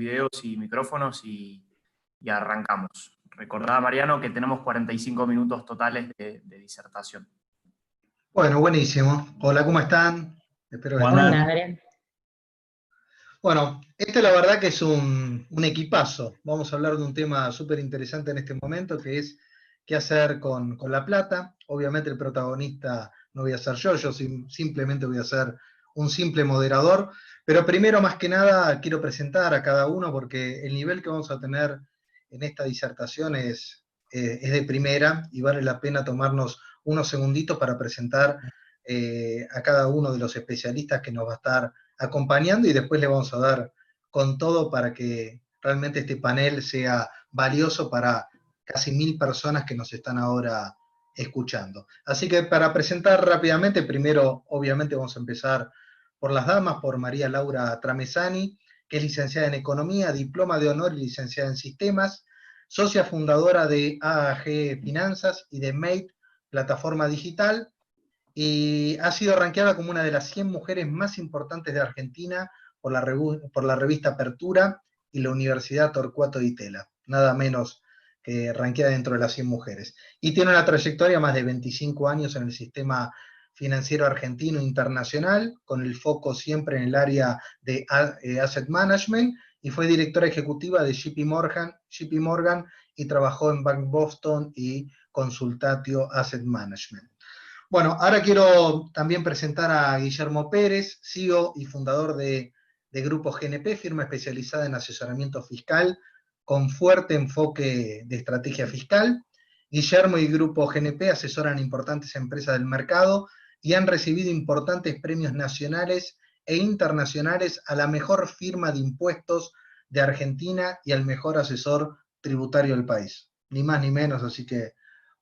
videos y micrófonos y arrancamos. Recordá, Mariano, que tenemos 45 minutos totales de disertación. Bueno, buenísimo. Hola, ¿cómo están? Espero que Buenas, estén. Adrián. Bueno, la verdad que es un equipazo. Vamos a hablar de un tema súper interesante en este momento, que es qué hacer con la plata. Obviamente el protagonista no voy a ser yo simplemente voy a ser un simple moderador. Pero primero, más que nada, quiero presentar a cada uno porque el nivel que vamos a tener en esta disertación es de primera y vale la pena tomarnos unos segunditos para presentar a cada uno de los especialistas que nos va a estar acompañando y después le vamos a dar con todo para que realmente este panel sea valioso para casi 1000 personas que nos están ahora escuchando. Así que para presentar rápidamente, primero obviamente vamos a empezar por las damas, por María Laura Tramesani, que es licenciada en Economía, diploma de honor y licenciada en Sistemas, socia fundadora de AAG Finanzas y de Mate, plataforma digital, y ha sido rankeada como una de las 100 mujeres más importantes de Argentina por la revista Apertura y la Universidad Torcuato Di Tella, nada menos que rankeada dentro de las 100 mujeres. Y tiene una trayectoria más de 25 años en el sistema financiero argentino e internacional, con el foco siempre en el área de Asset Management, y fue directora ejecutiva de JP Morgan y trabajó en Bank Boston y Consultatio Asset Management. Bueno, ahora quiero también presentar a Guillermo Pérez, CEO y fundador de Grupo GNP, firma especializada en asesoramiento fiscal con fuerte enfoque de estrategia fiscal. Guillermo y Grupo GNP asesoran importantes empresas del mercado y han recibido importantes premios nacionales e internacionales a la mejor firma de impuestos de Argentina y al mejor asesor tributario del país. Ni más ni menos, así que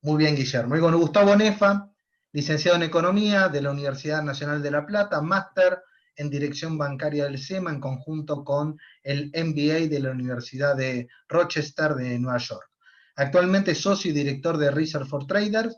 muy bien, Guillermo. Y con Gustavo Nefa, licenciado en Economía de la Universidad Nacional de La Plata, máster en Dirección Bancaria del SEMA en conjunto con el MBA de la Universidad de Rochester de Nueva York. Actualmente es socio y director de Research for Traders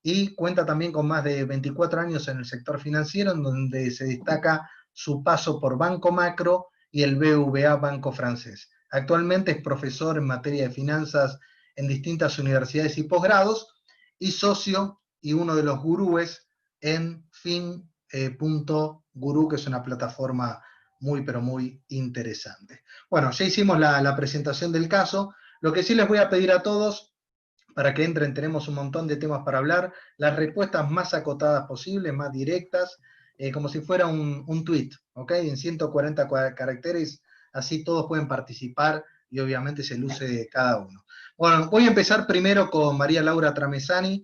y cuenta también con más de 24 años en el sector financiero, en donde se destaca su paso por Banco Macro y el BBVA Banco Francés. Actualmente es profesor en materia de finanzas en distintas universidades y posgrados y socio y uno de los gurúes en fin.guru, que es una plataforma muy, pero muy interesante. Bueno, ya hicimos la presentación del caso. Lo que sí les voy a pedir a todos, para que entren, tenemos un montón de temas para hablar, las respuestas más acotadas posibles, más directas, como si fuera un tweet, ¿ok? En 140 caracteres, así todos pueden participar y obviamente se luce cada uno. Bueno, voy a empezar primero con María Laura Tramesani.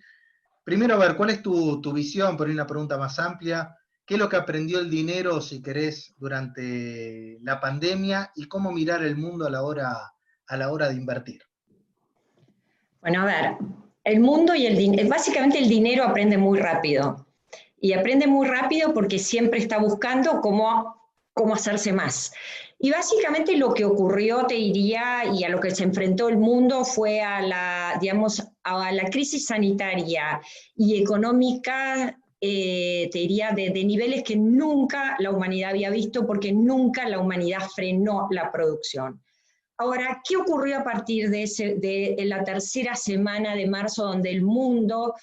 Primero, a ver, ¿cuál es tu visión, por una pregunta más amplia? ¿Qué es lo que aprendió el dinero, si querés, durante la pandemia y cómo mirar el mundo a la hora de invertir? Bueno, a ver, el mundo y el dinero, básicamente el dinero aprende muy rápido. Y aprende muy rápido porque siempre está buscando cómo hacerse más. Y básicamente lo que ocurrió, te diría, y a lo que se enfrentó el mundo fue a la crisis sanitaria y económica, te diría, de niveles que nunca la humanidad había visto, porque nunca la humanidad frenó la producción. Ahora, ¿qué ocurrió a partir de la tercera semana de marzo, donde el mundo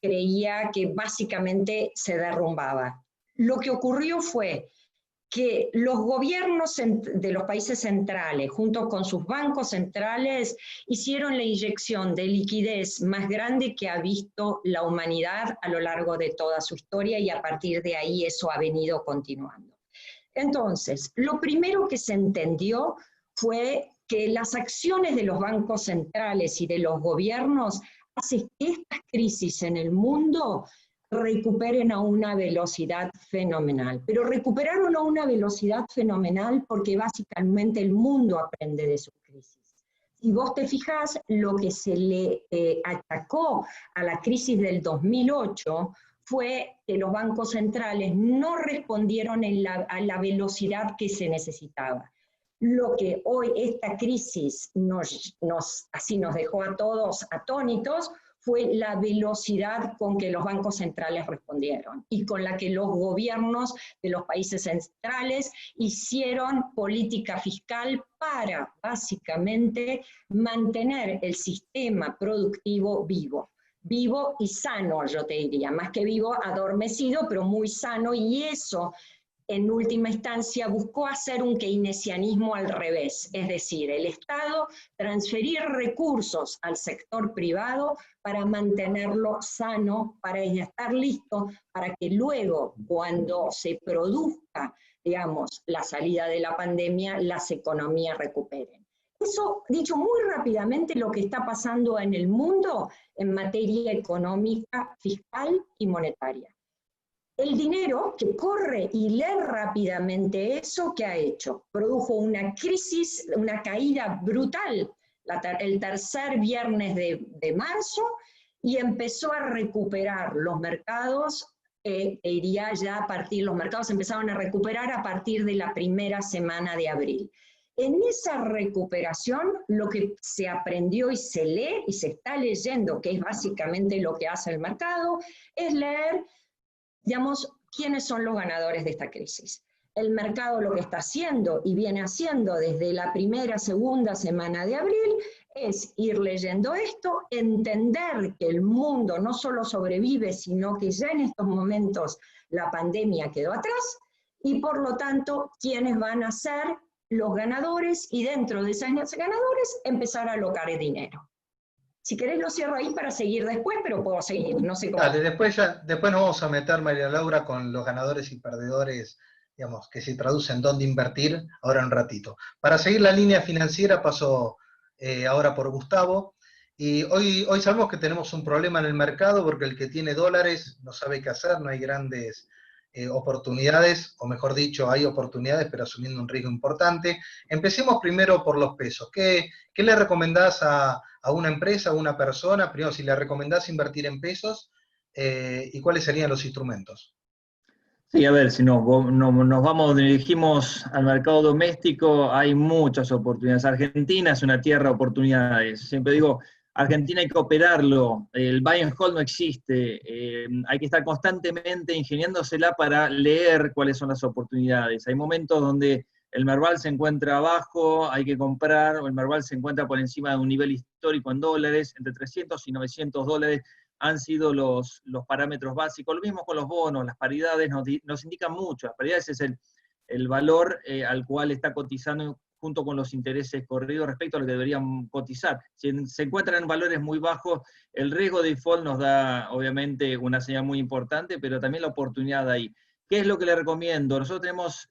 creía que básicamente se derrumbaba? Lo que ocurrió fue que los gobiernos de los países centrales, junto con sus bancos centrales, hicieron la inyección de liquidez más grande que ha visto la humanidad a lo largo de toda su historia, y a partir de ahí eso ha venido continuando. Entonces, lo primero que se entendió fue que las acciones de los bancos centrales y de los gobiernos hacen que estas crisis en el mundo recuperen a una velocidad fenomenal. Pero recuperaron a una velocidad fenomenal porque básicamente el mundo aprende de sus crisis. Si vos te fijás, lo que se le atacó a la crisis del 2008 fue que los bancos centrales no respondieron a la velocidad que se necesitaba. Lo que hoy esta crisis así nos dejó a todos atónitos fue la velocidad con que los bancos centrales respondieron y con la que los gobiernos de los países centrales hicieron política fiscal para, básicamente, mantener el sistema productivo vivo. Vivo y sano, yo te diría, más que vivo, adormecido, pero muy sano, y eso, en última instancia, buscó hacer un keynesianismo al revés, es decir, el Estado transferir recursos al sector privado para mantenerlo sano, para estar listo, para que luego, cuando se produzca, digamos, la salida de la pandemia, las economías recuperen. Eso, dicho muy rápidamente, lo que está pasando en el mundo en materia económica, fiscal y monetaria. El dinero que corre y lee rápidamente eso, ¿qué ha hecho? Produjo una crisis, una caída brutal el tercer viernes de marzo, y empezó a recuperar los mercados, iría ya a partir, los mercados empezaron a recuperar a partir de la primera semana de abril. En esa recuperación, lo que se aprendió y se lee y se está leyendo, que es básicamente lo que hace el mercado, es leer, digamos, quiénes son los ganadores de esta crisis. El mercado lo que está haciendo y viene haciendo desde la primera, segunda semana de abril es ir leyendo esto, entender que el mundo no solo sobrevive, sino que ya en estos momentos la pandemia quedó atrás, y por lo tanto, quiénes van a ser los ganadores, y dentro de esos ganadores empezar a alocar el dinero. Si querés lo cierro ahí para seguir después, pero puedo seguir, no sé cómo. Dale, después nos vamos a meter, María Laura, con los ganadores y perdedores, digamos, que se traducen dónde invertir ahora en un ratito. Para seguir la línea financiera paso ahora por Gustavo, y hoy sabemos que tenemos un problema en el mercado porque el que tiene dólares no sabe qué hacer, no hay grandes oportunidades, o mejor dicho, hay oportunidades, pero asumiendo un riesgo importante. Empecemos primero por los pesos. ¿Qué le recomendás a una empresa, a una persona? Primero, si le recomendás invertir en pesos, y cuáles serían los instrumentos. Sí, a ver, si nos dirigimos al mercado doméstico, hay muchas oportunidades. Argentina es una tierra de oportunidades. Siempre digo, Argentina hay que operarlo, el buy and hold no existe, hay que estar constantemente ingeniándosela para leer cuáles son las oportunidades. Hay momentos donde el Merval se encuentra abajo, hay que comprar, o el Merval se encuentra por encima de un nivel histórico en dólares, entre 300 y 900 dólares han sido los parámetros básicos. Lo mismo con los bonos, las paridades nos indican mucho. Las paridades es el valor al cual está cotizando junto con los intereses corridos respecto a lo que deberían cotizar. Si se encuentran en valores muy bajos, el riesgo de default nos da, obviamente, una señal muy importante, pero también la oportunidad ahí. ¿Qué es lo que le recomiendo? Nosotros tenemos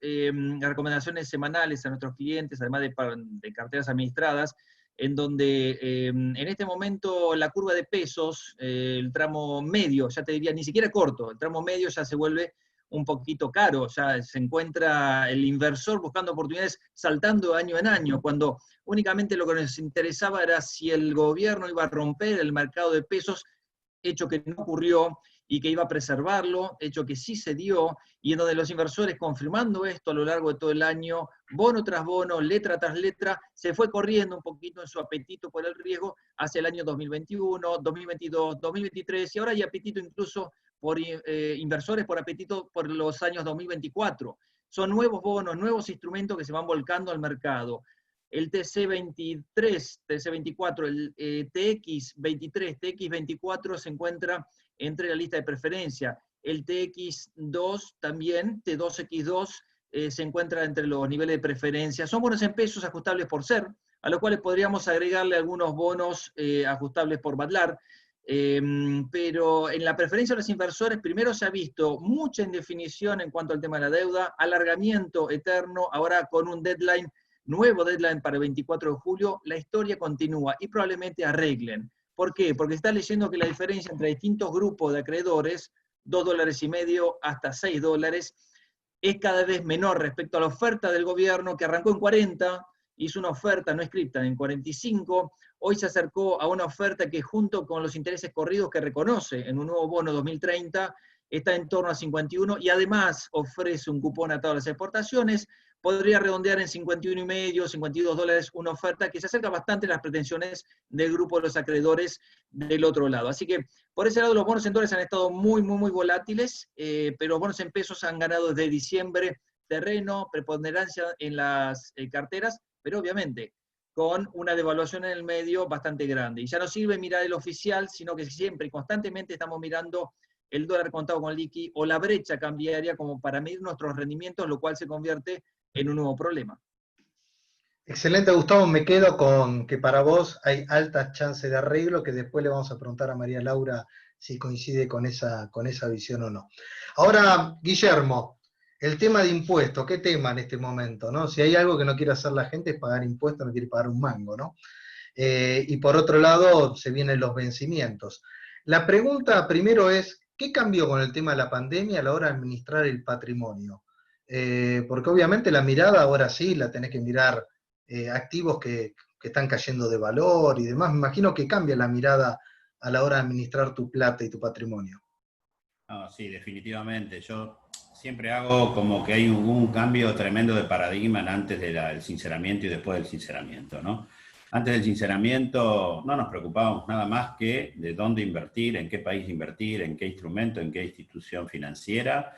recomendaciones semanales a nuestros clientes, además de carteras administradas, en donde en este momento la curva de pesos, el tramo medio, ya te diría, ni siquiera corto, el tramo medio ya se vuelve un poquito caro, ya se encuentra el inversor buscando oportunidades saltando año en año, cuando únicamente lo que nos interesaba era si el gobierno iba a romper el mercado de pesos, hecho que no ocurrió, y que iba a preservarlo, hecho que sí se dio, y en donde los inversores, confirmando esto a lo largo de todo el año, bono tras bono, letra tras letra, se fue corriendo un poquito en su apetito por el riesgo hacia el año 2021, 2022, 2023, y ahora hay apetito incluso por inversores, por apetito por los años 2024. Son nuevos bonos, nuevos instrumentos que se van volcando al mercado. El TC23, TC24, el TX23, TX24 se encuentra entre la lista de preferencia. El TX2 también, T2X2, se encuentra entre los niveles de preferencia. Son bonos en pesos ajustables por SER, a los cuales podríamos agregarle algunos bonos ajustables por Badlar. Pero en la preferencia de los inversores, primero se ha visto mucha indefinición en cuanto al tema de la deuda, alargamiento eterno, ahora con un deadline, nuevo deadline para el 24 de julio, la historia continúa y probablemente arreglen. ¿Por qué? Porque está leyendo que la diferencia entre distintos grupos de acreedores, $2,50 hasta $6, es cada vez menor respecto a la oferta del gobierno, que arrancó en 40, hizo una oferta no escrita en 45, hoy se acercó a una oferta que junto con los intereses corridos que reconoce en un nuevo bono 2030, está en torno a 51, y además ofrece un cupón a todas las exportaciones, podría redondear en 51,5, 52 dólares una oferta que se acerca bastante a las pretensiones del grupo de los acreedores del otro lado. Así que por ese lado los bonos en dólares han estado muy volátiles, pero los bonos en pesos han ganado desde diciembre terreno, preponderancia en las carteras, pero obviamente con una devaluación en el medio bastante grande. Y ya no sirve mirar el oficial, sino que siempre y constantemente estamos mirando el dólar contado con liqui o la brecha cambiaria como para medir nuestros rendimientos, lo cual se convierte en un nuevo problema. Excelente, Gustavo. Me quedo con que para vos hay altas chances de arreglo, que después le vamos a preguntar a María Laura si coincide con esa visión o no. Ahora, Guillermo, el tema de impuestos, ¿qué tema en este momento, no? Si hay algo que no quiere hacer la gente es pagar impuestos, no quiere pagar un mango, ¿no? Y por otro lado, se vienen los vencimientos. La pregunta primero es, ¿qué cambió con el tema de la pandemia a la hora de administrar el patrimonio? Porque obviamente la mirada ahora sí la tenés que mirar activos que están cayendo de valor y demás. Me imagino que cambia la mirada a la hora de administrar tu plata y tu patrimonio. No, sí, definitivamente. Yo siempre hago como que hay un cambio tremendo de paradigma antes del sinceramiento y después del sinceramiento, ¿no? Antes del sinceramiento no nos preocupábamos nada más que de dónde invertir, en qué país invertir, en qué instrumento, en qué institución financiera,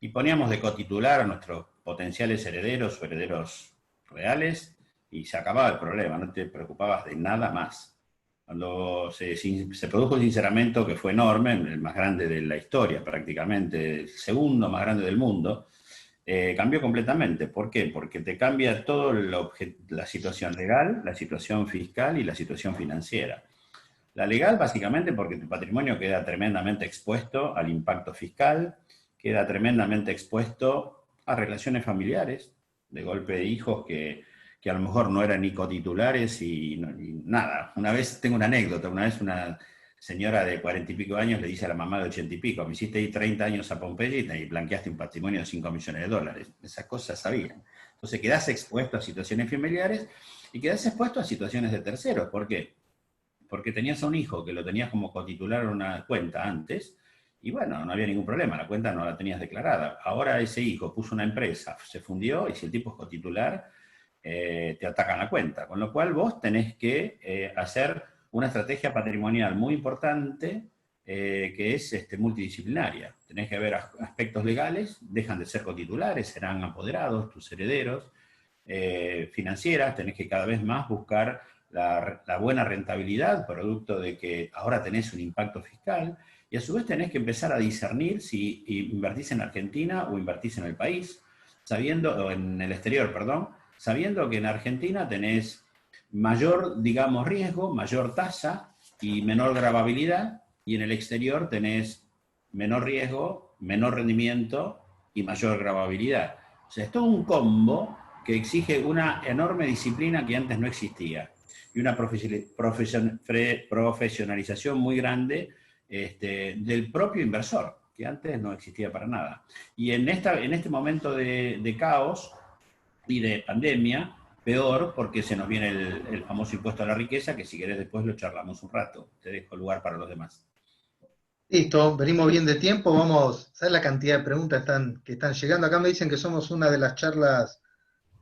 y poníamos de cotitular a nuestros potenciales herederos o herederos reales, y se acababa el problema, no te preocupabas de nada más. Cuando se produjo el sinceramiento, que fue enorme, el más grande de la historia prácticamente, el segundo más grande del mundo, cambió completamente. ¿Por qué? Porque te cambia todo la situación legal, la situación fiscal y la situación financiera. La legal básicamente porque tu patrimonio queda tremendamente expuesto al impacto fiscal, queda tremendamente expuesto a relaciones familiares, de golpe de hijos que a lo mejor no eran ni cotitulares y nada. Una vez, tengo una anécdota, una vez una señora de 40 y pico años le dice a la mamá de 80 y pico, me hiciste ir 30 años a Pompeya y blanqueaste un patrimonio de 5 millones de dólares. Esas cosas sabían. Entonces quedás expuesto a situaciones familiares y quedás expuesto a situaciones de terceros. ¿Por qué? Porque tenías a un hijo que lo tenías como cotitular en una cuenta antes, y bueno, no había ningún problema, la cuenta no la tenías declarada. Ahora ese hijo puso una empresa, se fundió, y si el tipo es cotitular, te atacan la cuenta. Con lo cual vos tenés que hacer una estrategia patrimonial muy importante, que es multidisciplinaria. Tenés que ver aspectos legales, dejan de ser cotitulares, serán apoderados, tus herederos, financieras, tenés que cada vez más buscar la buena rentabilidad, producto de que ahora tenés un impacto fiscal, y a su vez tenés que empezar a discernir si invertís en Argentina o invertís en el país, o en el exterior, perdón, sabiendo que en Argentina tenés mayor, digamos, riesgo, mayor tasa y menor gravabilidad, y en el exterior tenés menor riesgo, menor rendimiento y mayor gravabilidad. O sea, es todo un combo que exige una enorme disciplina que antes no existía, y una profesionalización muy grande del propio inversor, que antes no existía para nada. Y en este momento de caos y de pandemia, peor, porque se nos viene el famoso impuesto a la riqueza, que si querés después lo charlamos un rato. Te dejo lugar para los demás. Listo, venimos bien de tiempo, vamos, ¿sabes la cantidad de preguntas que están llegando? Acá me dicen que somos una de las charlas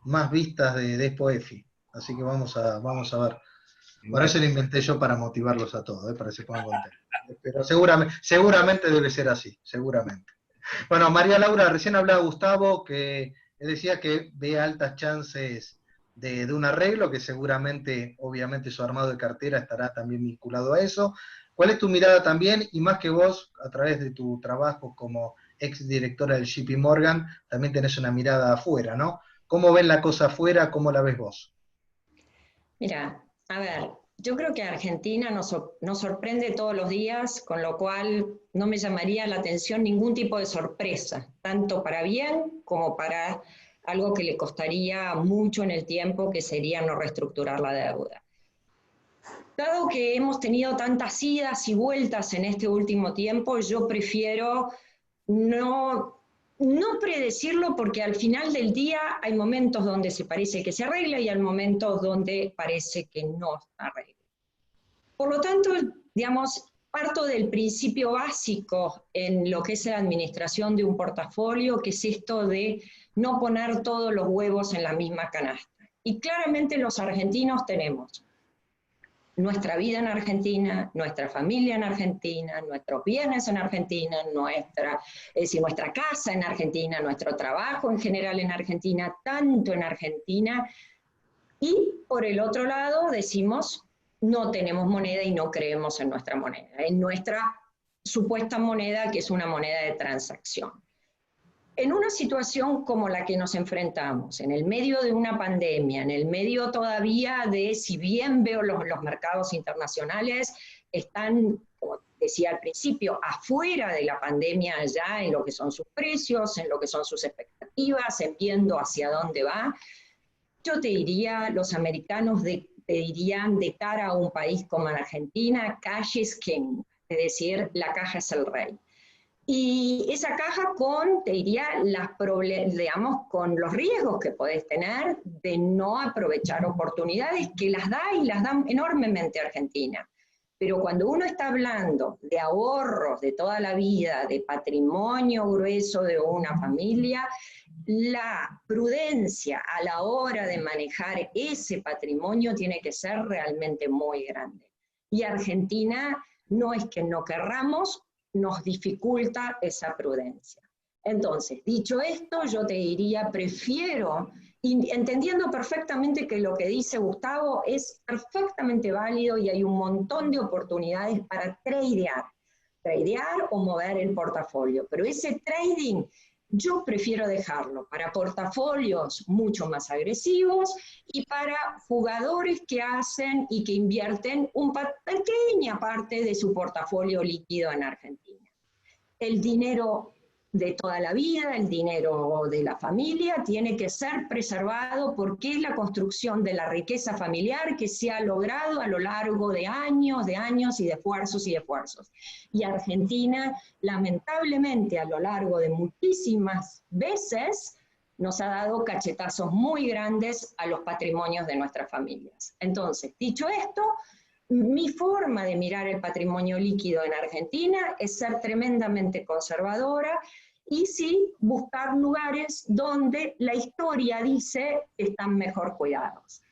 más vistas de ExpoEFI, así que vamos a ver. Bueno, eso lo inventé yo para motivarlos a todos, para que se pongan contentos. Pero seguramente debe ser así, seguramente. Bueno, María Laura, recién hablaba Gustavo, que él decía que ve altas chances de un arreglo, que seguramente, obviamente, su armado de cartera estará también vinculado a eso. ¿Cuál es tu mirada también? Y más que vos, a través de tu trabajo como ex directora del JP Morgan, también tenés una mirada afuera, ¿no? ¿Cómo ven la cosa afuera? ¿Cómo la ves vos? Mira, a ver, yo creo que Argentina nos sorprende todos los días, con lo cual no me llamaría la atención ningún tipo de sorpresa, tanto para bien como para algo que le costaría mucho en el tiempo, que sería no reestructurar la deuda. Dado que hemos tenido tantas idas y vueltas en este último tiempo, yo prefiero no predecirlo, porque al final del día hay momentos donde se parece que se arregla y hay momentos donde parece que no se arregla. Por lo tanto, digamos, parto del principio básico en lo que es la administración de un portafolio, que es esto de no poner todos los huevos en la misma canasta. Y claramente los argentinos tenemos nuestra vida en Argentina, nuestra familia en Argentina, nuestros bienes en Argentina, nuestra casa en Argentina, nuestro trabajo en general en Argentina, tanto en Argentina, y por el otro lado decimos, no tenemos moneda y no creemos en nuestra moneda, en nuestra supuesta moneda, que es una moneda de transacción. En una situación como la que nos enfrentamos, en el medio de una pandemia, en el medio todavía de, si bien veo los mercados internacionales, están, como decía al principio, afuera de la pandemia ya en lo que son sus precios, en lo que son sus expectativas, en viendo hacia dónde va, yo te diría, los americanos te dirían de cara a un país como la Argentina, cash is king, es decir, la caja es el rey. Y esa caja te diría, digamos, con los riesgos que podés tener de no aprovechar oportunidades que las da y las da enormemente Argentina. Pero cuando uno está hablando de ahorros de toda la vida, de patrimonio grueso de una familia, la prudencia a la hora de manejar ese patrimonio tiene que ser realmente muy grande. Y Argentina no es que no querramos, nos dificulta esa prudencia. Entonces, dicho esto, yo te diría, prefiero, entendiendo perfectamente que lo que dice Gustavo es perfectamente válido y hay un montón de oportunidades para tradear o mover el portafolio, pero ese trading yo prefiero dejarlo para portafolios mucho más agresivos y para jugadores que hacen y que invierten una pequeña parte de su portafolio líquido en Argentina. El dinero de toda la vida, el dinero de la familia, tiene que ser preservado porque es la construcción de la riqueza familiar que se ha logrado a lo largo de años y de esfuerzos. Y Argentina, lamentablemente, a lo largo de muchísimas veces, nos ha dado cachetazos muy grandes a los patrimonios de nuestras familias. Entonces, dicho esto, mi forma de mirar el patrimonio líquido en Argentina es ser tremendamente conservadora y sí buscar lugares donde la historia dice que están mejor cuidados.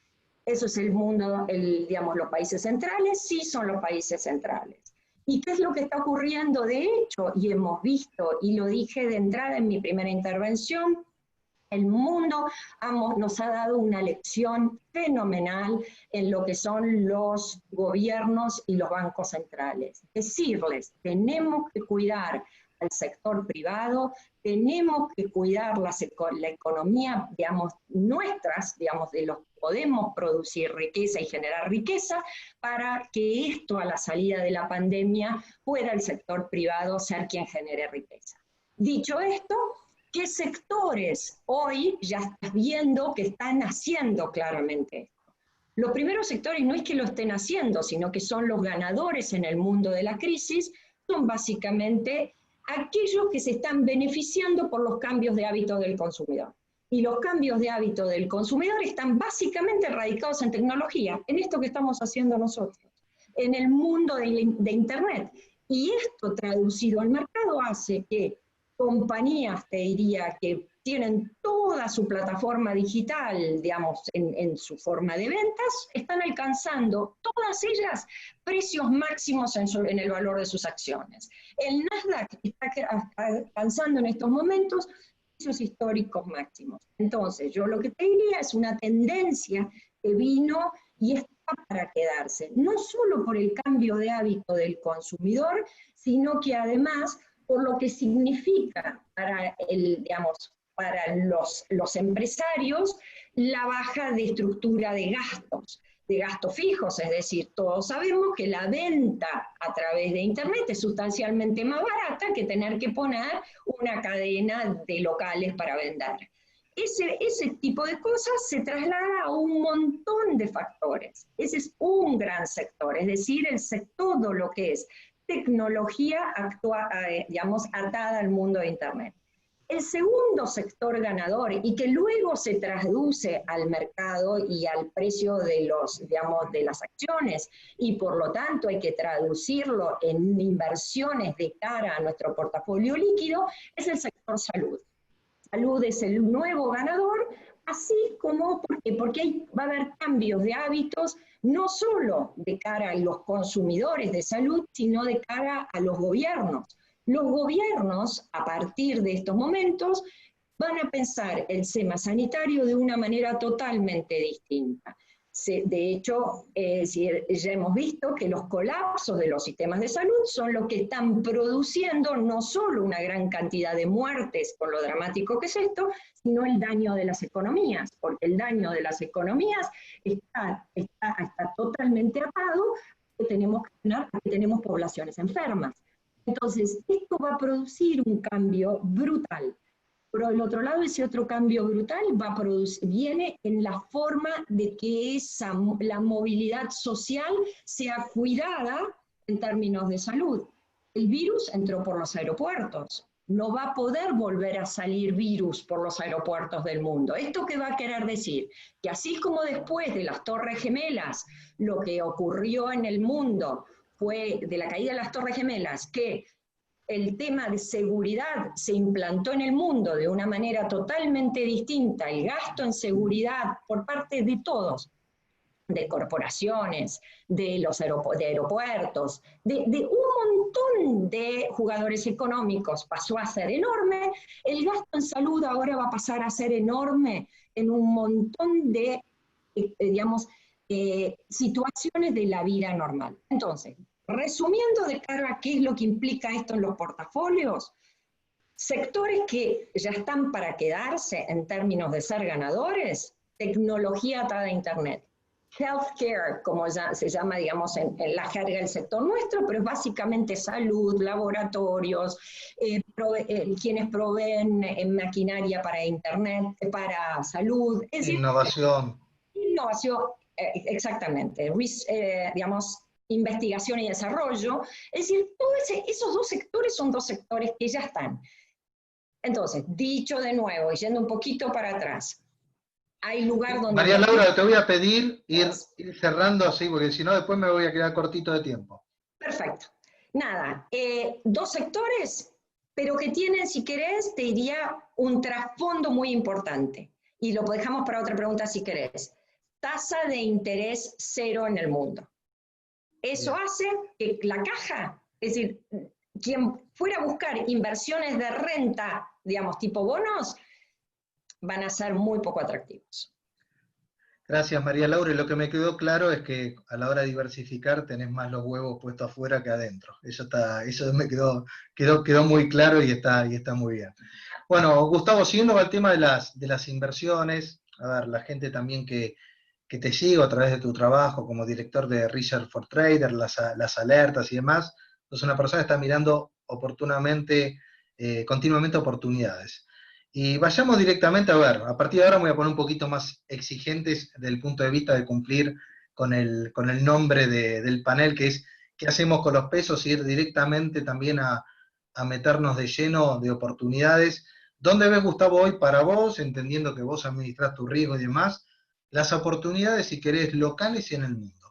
Eso es el mundo, digamos, los países centrales, sí son los países centrales. ¿Y qué es lo que está ocurriendo de hecho? Y hemos visto, y lo dije de entrada en mi primera intervención, el mundo nos ha dado una lección fenomenal en lo que son los gobiernos y los bancos centrales. Decirles, tenemos que cuidar al sector privado, tenemos que cuidar la economía, digamos, nuestras, digamos, de los que podemos producir riqueza y generar riqueza, para que esto a la salida de la pandemia pueda el sector privado ser quien genere riqueza. Dicho esto, ¿qué sectores hoy ya estás viendo que están haciendo claramente esto? Los primeros sectores no es que lo estén haciendo, sino que son los ganadores en el mundo de la crisis, son básicamente aquellos que se están beneficiando por los cambios de hábito del consumidor. Y los cambios de hábito del consumidor están básicamente radicados en tecnología, en esto que estamos haciendo nosotros, en el mundo de Internet. Y esto traducido al mercado hace que compañías, te diría, que tienen toda su plataforma digital, digamos, en su forma de ventas, están alcanzando, todas ellas, precios máximos en el valor de sus acciones. El Nasdaq está alcanzando en estos momentos precios históricos máximos. Entonces, yo lo que te diría es una tendencia que vino y está para quedarse, no solo por el cambio de hábito del consumidor, sino que además por lo que significa para para los empresarios la baja de estructura de gastos fijos, es decir, todos sabemos que la venta a través de Internet es sustancialmente más barata que tener que poner una cadena de locales para vender. Ese tipo de cosas se traslada a un montón de factores. Ese es un gran sector, es decir, todo lo que es tecnología digamos, atada al mundo de Internet. El segundo sector ganador, y que luego se traduce al mercado y al precio de las acciones, y por lo tanto hay que traducirlo en inversiones de cara a nuestro portafolio líquido, es el sector salud. salud es el nuevo ganador, así como, porque va a haber cambios de hábitos, no solo de cara a los consumidores de salud, sino de cara a los gobiernos. Los gobiernos, a partir de estos momentos, van a pensar el tema sanitario de una manera totalmente distinta. De hecho, ya hemos visto que los colapsos de los sistemas de salud son los que están produciendo no solo una gran cantidad de muertes, por lo dramático que es esto, sino el daño de las economías, porque el daño de las economías está totalmente atado a que tenemos poblaciones enfermas. Entonces, esto va a producir un cambio brutal. Pero del otro lado, ese otro cambio brutal viene en la forma de que la movilidad social sea cuidada en términos de salud. El virus entró por los aeropuertos. No va a poder volver a salir virus por los aeropuertos del mundo. ¿Esto qué va a querer decir? Que así como después de las Torres Gemelas, lo que ocurrió en el mundo fue de la caída de las Torres Gemelas, que el tema de seguridad se implantó en el mundo de una manera totalmente distinta, el gasto en seguridad por parte de todos, de corporaciones, de aeropuertos, de un montón de jugadores económicos pasó a ser enorme, el gasto en salud ahora va a pasar a ser enorme en un montón de, situaciones de la vida normal. Entonces, resumiendo de cara a qué es lo que implica esto en los portafolios, sectores que ya están para quedarse en términos de ser ganadores, tecnología atada a Internet, healthcare, como ya se llama, digamos, en la jerga del sector nuestro, pero es básicamente salud, laboratorios, quienes proveen maquinaria para Internet, para salud. Es decir, Innovación. Innovación, exactamente, investigación y desarrollo. Es decir, esos dos sectores son dos sectores que ya están. Entonces, dicho de nuevo, y yendo un poquito para atrás, hay lugar donde... María Laura, te voy a pedir ir cerrando así, porque si no después me voy a quedar cortito de tiempo. Perfecto. Nada, dos sectores, pero que tienen, si querés, te diría, un trasfondo muy importante. Y lo dejamos para otra pregunta si querés. Tasa de interés cero en el mundo. Eso hace que la caja, es decir, quien fuera a buscar inversiones de renta, digamos, tipo bonos, van a ser muy poco atractivos. Gracias, María Laura. Y lo que me quedó claro es que a la hora de diversificar tenés más los huevos puestos afuera que adentro. Eso me quedó muy claro y está muy bien. Bueno, Gustavo, siguiendo al tema de las inversiones, a ver, la gente también que te sigo a través de tu trabajo como director de Research for Traders, las alertas y demás, sos una persona que está mirando continuamente oportunidades. Y vayamos directamente a ver, a partir de ahora me voy a poner un poquito más exigentes desde el punto de vista de cumplir con el nombre del panel, que es qué hacemos con los pesos, y ir directamente también a meternos de lleno de oportunidades. ¿Dónde ves, Gustavo, hoy para vos, entendiendo que vos administrás tu riesgo y demás, las oportunidades, si querés, locales y en el mundo?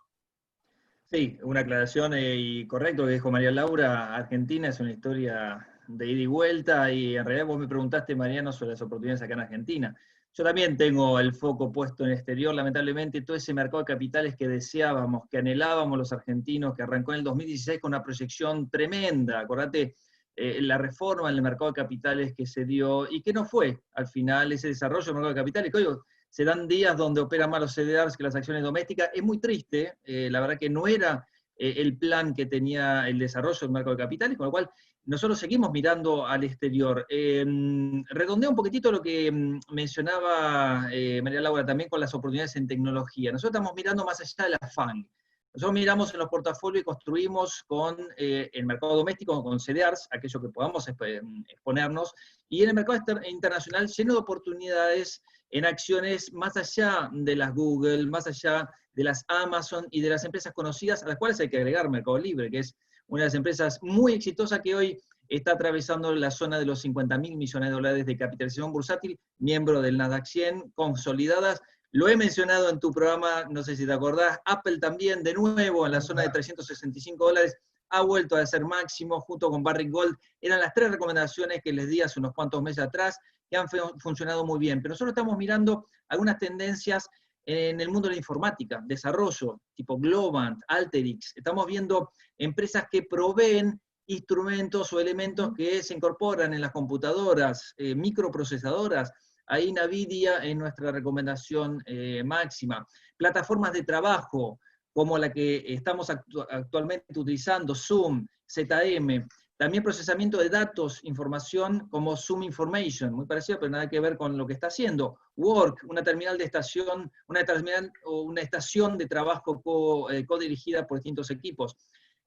Sí, una aclaración y correcto que dijo María Laura. Argentina es una historia de ida y vuelta, y en realidad vos me preguntaste, Mariano, sobre las oportunidades acá en Argentina. Yo también tengo el foco puesto en el exterior, lamentablemente todo ese mercado de capitales que deseábamos, que anhelábamos los argentinos, que arrancó en el 2016 con una proyección tremenda. Acordate la reforma en el mercado de capitales que se dio, y que no fue al final ese desarrollo del mercado de capitales, que hoy se dan días donde operan más los CDRs que las acciones domésticas. Es muy triste, la verdad que no era el plan que tenía el desarrollo del mercado de capitales, con lo cual nosotros seguimos mirando al exterior. Redondeo un poquitito lo que mencionaba María Laura también con las oportunidades en tecnología. Nosotros estamos mirando más allá de la FANG. Nosotros miramos en los portafolios y construimos con el mercado doméstico, con CDRs, aquello que podamos exponernos, y en el mercado internacional lleno de oportunidades en acciones más allá de las Google, más allá de las Amazon y de las empresas conocidas, a las cuales hay que agregar Mercado Libre, que es una de las empresas muy exitosas que hoy está atravesando la zona de los 50.000 millones de dólares de capitalización bursátil, miembro del Nasdaq 100, consolidadas. Lo he mencionado en tu programa, no sé si te acordás, Apple también, de nuevo, en la zona de 365 dólares, ha vuelto a ser máximo, junto con Barrick Gold. Eran las tres recomendaciones que les di hace unos cuantos meses atrás, que han funcionado muy bien. Pero nosotros estamos mirando algunas tendencias en el mundo de la informática, desarrollo, tipo Globant, Alteryx. Estamos viendo empresas que proveen instrumentos o elementos que se incorporan en las computadoras, microprocesadoras. Ahí NVIDIA es nuestra recomendación máxima. Plataformas de trabajo, como la que estamos actualmente utilizando, Zoom, ZM. También procesamiento de datos, información como Zoom Information, muy parecido, pero nada que ver con lo que está haciendo. Work, una terminal de estación, una estación de trabajo codirigida por distintos equipos.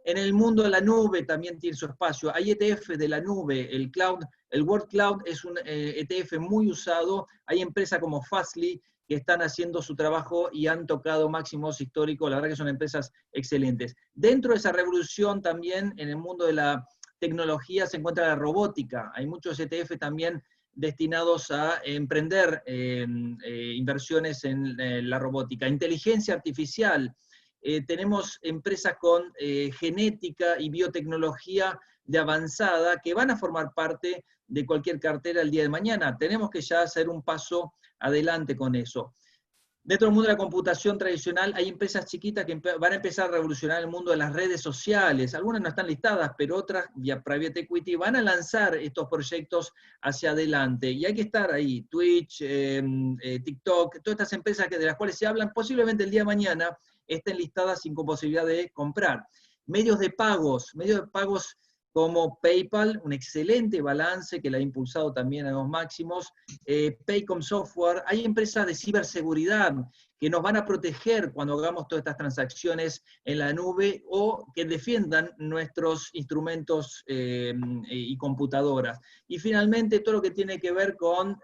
En el mundo de la nube también tiene su espacio. Hay ETF de la nube, el cloud, el Word Cloud es un ETF muy usado. Hay empresas como Fastly que están haciendo su trabajo y han tocado máximos históricos. La verdad que son empresas excelentes. Dentro de esa revolución también, en el mundo de la tecnología, se encuentra la robótica. Hay muchos ETF también destinados a emprender inversiones en la robótica. Inteligencia artificial. Tenemos empresas con genética y biotecnología de avanzada que van a formar parte de cualquier cartera el día de mañana. Tenemos que ya hacer un paso adelante con eso. Dentro del mundo de la computación tradicional hay empresas chiquitas que van a empezar a revolucionar el mundo de las redes sociales. Algunas no están listadas, pero otras, vía Private Equity, van a lanzar estos proyectos hacia adelante. Y hay que estar ahí. Twitch, TikTok, todas estas empresas de las cuales se hablan, posiblemente el día de mañana estén listadas sin posibilidad de comprar. Medios de pagos como PayPal, un excelente balance que la ha impulsado también a los máximos. Paycom Software, hay empresas de ciberseguridad que nos van a proteger cuando hagamos todas estas transacciones en la nube o que defiendan nuestros instrumentos y computadoras. Y finalmente todo lo que tiene que ver con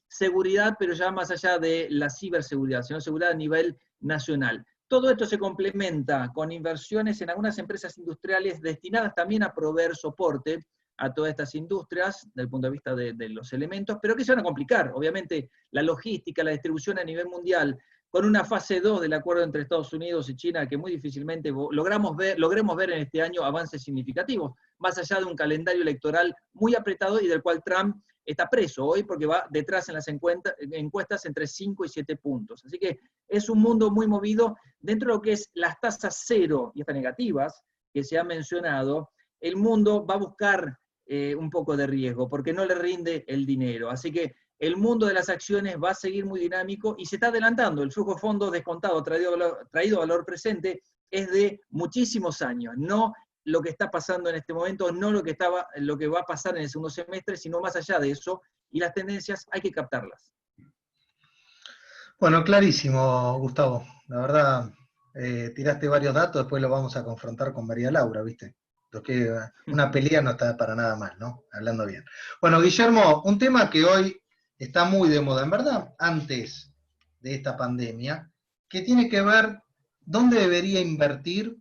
seguridad, pero ya más allá de la ciberseguridad, sino seguridad a nivel nacional. Todo esto se complementa con inversiones en algunas empresas industriales destinadas también a proveer soporte a todas estas industrias, desde el punto de vista de los elementos, pero que se van a complicar. Obviamente, la logística, la distribución a nivel mundial, con una fase 2 del acuerdo entre Estados Unidos y China, que muy difícilmente logremos ver en este año avances significativos, más allá de un calendario electoral muy apretado y del cual Trump está preso hoy porque va detrás en las encuestas entre 5 y 7 puntos. Así que es un mundo muy movido. Dentro de lo que es las tasas cero y estas negativas que se han mencionado, el mundo va a buscar un poco de riesgo porque no le rinde el dinero. Así que el mundo de las acciones va a seguir muy dinámico y se está adelantando. El flujo de fondos descontado traído a valor presente es de muchísimos años, no lo que está pasando en este momento, no lo que va a pasar en el segundo semestre, sino más allá de eso, y las tendencias hay que captarlas. Bueno, clarísimo, Gustavo. La verdad, tiraste varios datos, después lo vamos a confrontar con María Laura, ¿viste? Lo que una pelea no está para nada mal, ¿no? Hablando bien. Bueno, Guillermo, un tema que hoy está muy de moda, en verdad, antes de esta pandemia, que tiene que ver dónde debería invertir.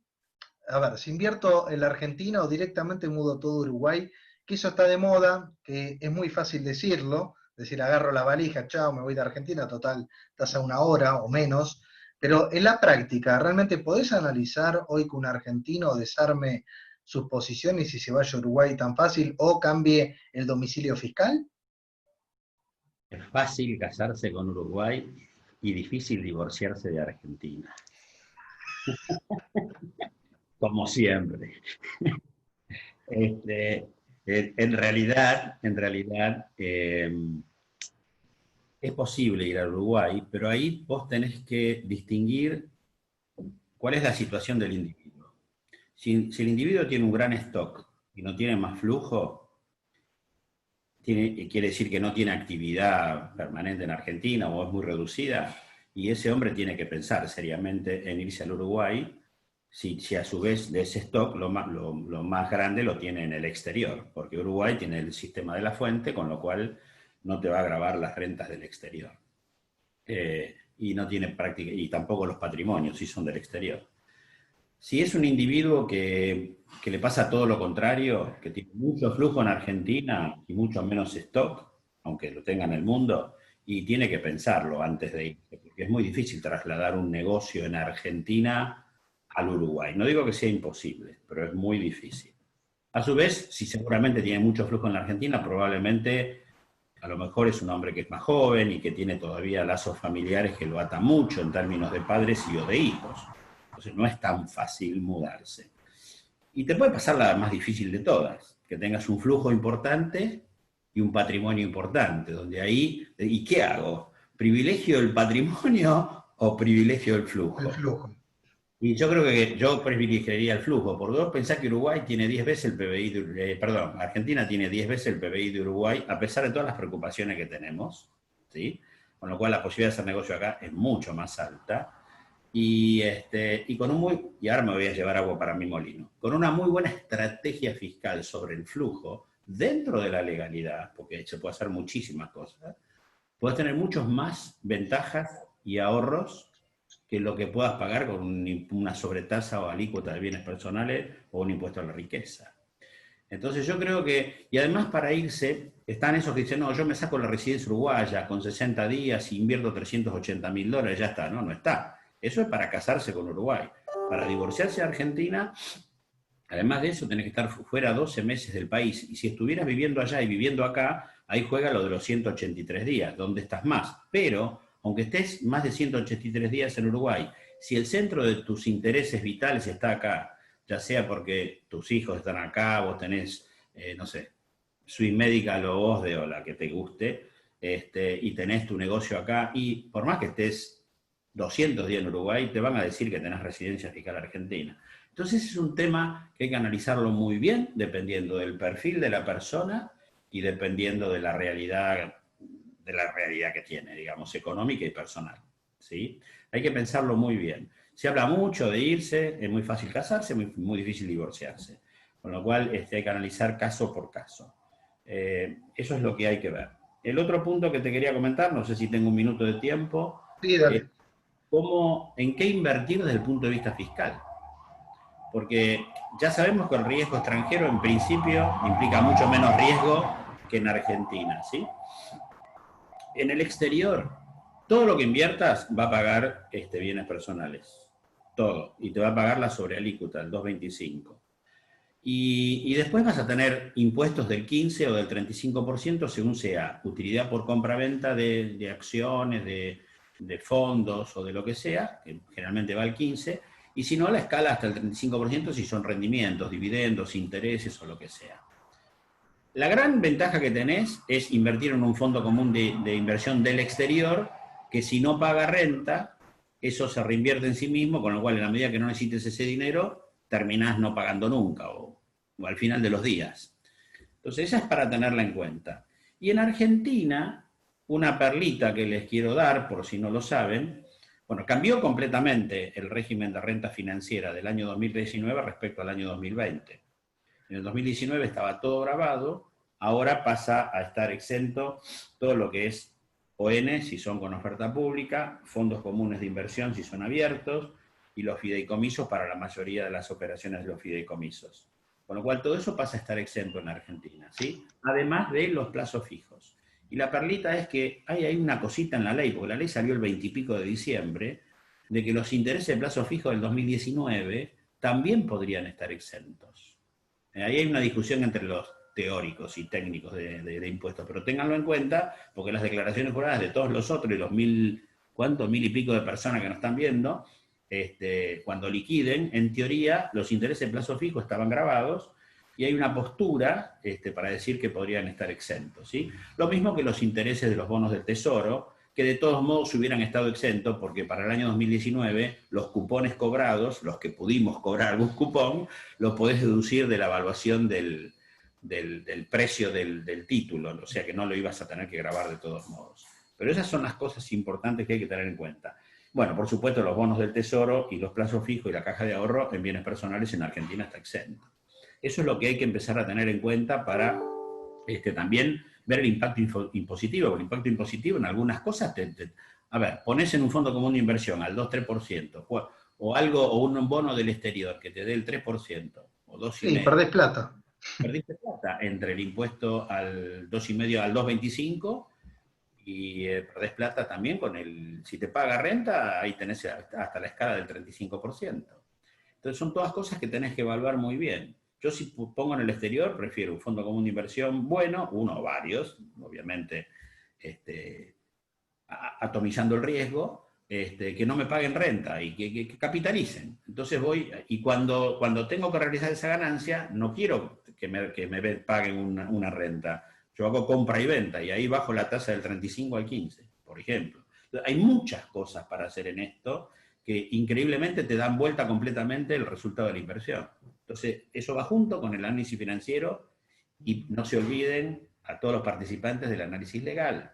A ver, si invierto en la Argentina o directamente mudo todo Uruguay, que eso está de moda, que es muy fácil decirlo, decir, agarro la valija, chao, me voy de Argentina, total, estás a 1 hora o menos, pero en la práctica, ¿realmente podés analizar hoy que un argentino desarme sus posiciones y si se vaya a Uruguay tan fácil o cambie el domicilio fiscal? Es fácil casarse con Uruguay y difícil divorciarse de Argentina. Como siempre. En realidad, es posible ir a Uruguay, pero ahí vos tenés que distinguir cuál es la situación del individuo. Si el individuo tiene un gran stock y no tiene más flujo, quiere decir que no tiene actividad permanente en Argentina o es muy reducida, y ese hombre tiene que pensar seriamente en irse al Uruguay, si a su vez de ese stock lo más grande lo tiene en el exterior, porque Uruguay tiene el sistema de la fuente, con lo cual no te va a gravar las rentas del exterior. Y no tiene práctica, y tampoco los patrimonios, si son del exterior. Si es un individuo que le pasa todo lo contrario, que tiene mucho flujo en Argentina y mucho menos stock, aunque lo tenga en el mundo, y tiene que pensarlo antes de irse, porque es muy difícil trasladar un negocio en Argentina al Uruguay. No digo que sea imposible, pero es muy difícil. A su vez, si seguramente tiene mucho flujo en la Argentina, probablemente a lo mejor es un hombre que es más joven y que tiene todavía lazos familiares que lo atan mucho en términos de padres y o de hijos. Entonces no es tan fácil mudarse. Y te puede pasar la más difícil de todas, que tengas un flujo importante y un patrimonio importante, donde ahí, ¿y qué hago? ¿Privilegio el patrimonio o privilegio el flujo? El flujo. Y yo creo que yo privilegiaría el flujo, porque vos pensás que Uruguay tiene 10 veces el PBI, Argentina tiene 10 veces el PBI de Uruguay, a pesar de todas las preocupaciones que tenemos, ¿sí? Con lo cual la posibilidad de hacer negocio acá es mucho más alta. Y ahora me voy a llevar agua para mi molino, con una muy buena estrategia fiscal sobre el flujo, dentro de la legalidad, porque se puede hacer muchísimas cosas, puedes tener muchos más ventajas y ahorros que lo que puedas pagar con una sobretasa o alícuota de bienes personales o un impuesto a la riqueza. Entonces yo creo que, y además para irse, están esos que dicen, no, yo me saco la residencia uruguaya con 60 días y invierto $380.000, ya está. No, no está. Eso es para casarse con Uruguay. Para divorciarse de Argentina, además de eso, tenés que estar fuera 12 meses del país. Y si estuvieras viviendo allá y viviendo acá, ahí juega lo de los 183 días, donde estás más. Pero, aunque estés más de 183 días en Uruguay, si el centro de tus intereses vitales está acá, ya sea porque tus hijos están acá, vos tenés, no sé, Sui Medical o OSDE o la que te guste, y tenés tu negocio acá, y por más que estés 200 días en Uruguay, te van a decir que tenés residencia fiscal argentina. Entonces es un tema que hay que analizarlo muy bien, dependiendo del perfil de la persona y dependiendo de la realidad que tiene, digamos, económica y personal, ¿sí? Hay que pensarlo muy bien. Se habla mucho de irse, es muy fácil casarse, muy difícil divorciarse. Con lo cual hay que analizar caso por caso. Eso es lo que hay que ver. El otro punto que te quería comentar, no sé si tengo un minuto de tiempo, Sí, dale. en qué invertir desde el punto de vista fiscal. Porque ya sabemos que el riesgo extranjero en principio implica mucho menos riesgo que en Argentina, ¿sí? En el exterior, todo lo que inviertas va a pagar bienes personales. Todo. Y te va a pagar la sobrealícuota, el 2,25. Y después vas a tener impuestos del 15 o del 35% según sea utilidad por compra-venta de acciones, de fondos o de lo que sea, que generalmente va al 15%, y si no, la escala hasta el 35% si son rendimientos, dividendos, intereses o lo que sea. La gran ventaja que tenés es invertir en un fondo común de inversión del exterior, que si no paga renta, eso se reinvierte en sí mismo, con lo cual en la medida que no necesites ese dinero, terminás no pagando nunca, o al final de los días. Entonces esa es para tenerla en cuenta. Y en Argentina, una perlita que les quiero dar, por si no lo saben, bueno, cambió completamente el régimen de renta financiera del año 2019 respecto al año 2020. En el 2019 estaba todo grabado, ahora pasa a estar exento todo lo que es ON, si son con oferta pública, fondos comunes de inversión, si son abiertos, y los fideicomisos para la mayoría de las operaciones de los fideicomisos. Con lo cual todo eso pasa a estar exento en Argentina, ¿sí? Además de los plazos fijos. Y la perlita es que hay una cosita en la ley, porque la ley salió el 20 y pico de diciembre, de que los intereses de plazo fijo del 2019 también podrían estar exentos. Ahí hay una discusión entre los teóricos y técnicos de impuestos, pero ténganlo en cuenta, porque las declaraciones juradas de todos los otros y los mil y pico de personas que nos están viendo, cuando liquiden, en teoría, los intereses de plazo fijo estaban grabados y hay una postura para decir que podrían estar exentos, ¿sí? Lo mismo que los intereses de los bonos del Tesoro, que de todos modos hubieran estado exentos porque para el año 2019 los cupones cobrados, los que pudimos cobrar algún cupón, los podés deducir de la evaluación del precio del título, o sea que no lo ibas a tener que grabar de todos modos. Pero esas son las cosas importantes que hay que tener en cuenta. Bueno, por supuesto, los bonos del Tesoro y los plazos fijos y la caja de ahorro en bienes personales en Argentina está exento. Eso es lo que hay que empezar a tener en cuenta para también ver el impacto impositivo, porque el impacto impositivo en algunas cosas, a ver, ponés en un fondo común de inversión al 2-3%, o algo, o un bono del exterior que te dé el 3%, o 2,5%. Sí, perdés plata. Perdiste plata entre el impuesto al 2,5%, al 2,25%, y perdés plata también con si te paga renta, ahí tenés hasta la escala del 35%. Entonces son todas cosas que tenés que evaluar muy bien. Yo si pongo en el exterior, prefiero un fondo común de inversión bueno, uno o varios, obviamente atomizando el riesgo, que no me paguen renta y que capitalicen. Entonces voy, y cuando tengo que realizar esa ganancia, no quiero que me paguen una renta. Yo hago compra y venta, y ahí bajo la tasa del 35 al 15, por ejemplo. Hay muchas cosas para hacer en esto que increíblemente te dan vuelta completamente el resultado de la inversión. Entonces, eso va junto con el análisis financiero, y no se olviden a todos los participantes del análisis legal.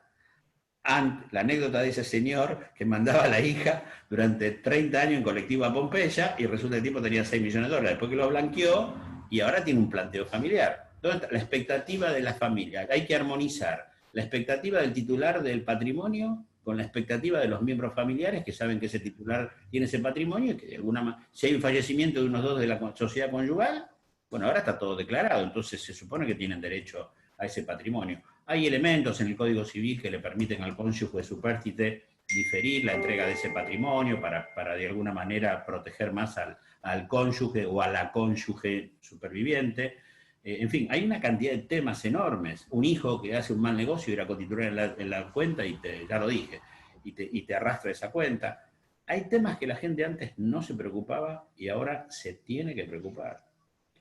La anécdota de ese señor que mandaba a la hija durante 30 años en colectivo a Pompeya, y resulta que el tipo tenía 6 millones de dólares, después que lo blanqueó, y ahora tiene un planteo familiar. Entonces, la expectativa de la familia, hay que armonizar la expectativa del titular del patrimonio con la expectativa de los miembros familiares, que saben que ese titular tiene ese patrimonio, y que de alguna manera, si hay un fallecimiento de unos dos de la sociedad conyugal, bueno, ahora está todo declarado, entonces se supone que tienen derecho a ese patrimonio. Hay elementos en el Código Civil que le permiten al cónyuge supérstite diferir la entrega de ese patrimonio para de alguna manera proteger más al cónyuge o a la cónyuge superviviente. En fin, hay una cantidad de temas enormes. Un hijo que hace un mal negocio irá a constituir en la cuenta y ya lo dije, y te arrastra esa cuenta. Hay temas que la gente antes no se preocupaba y ahora se tiene que preocupar.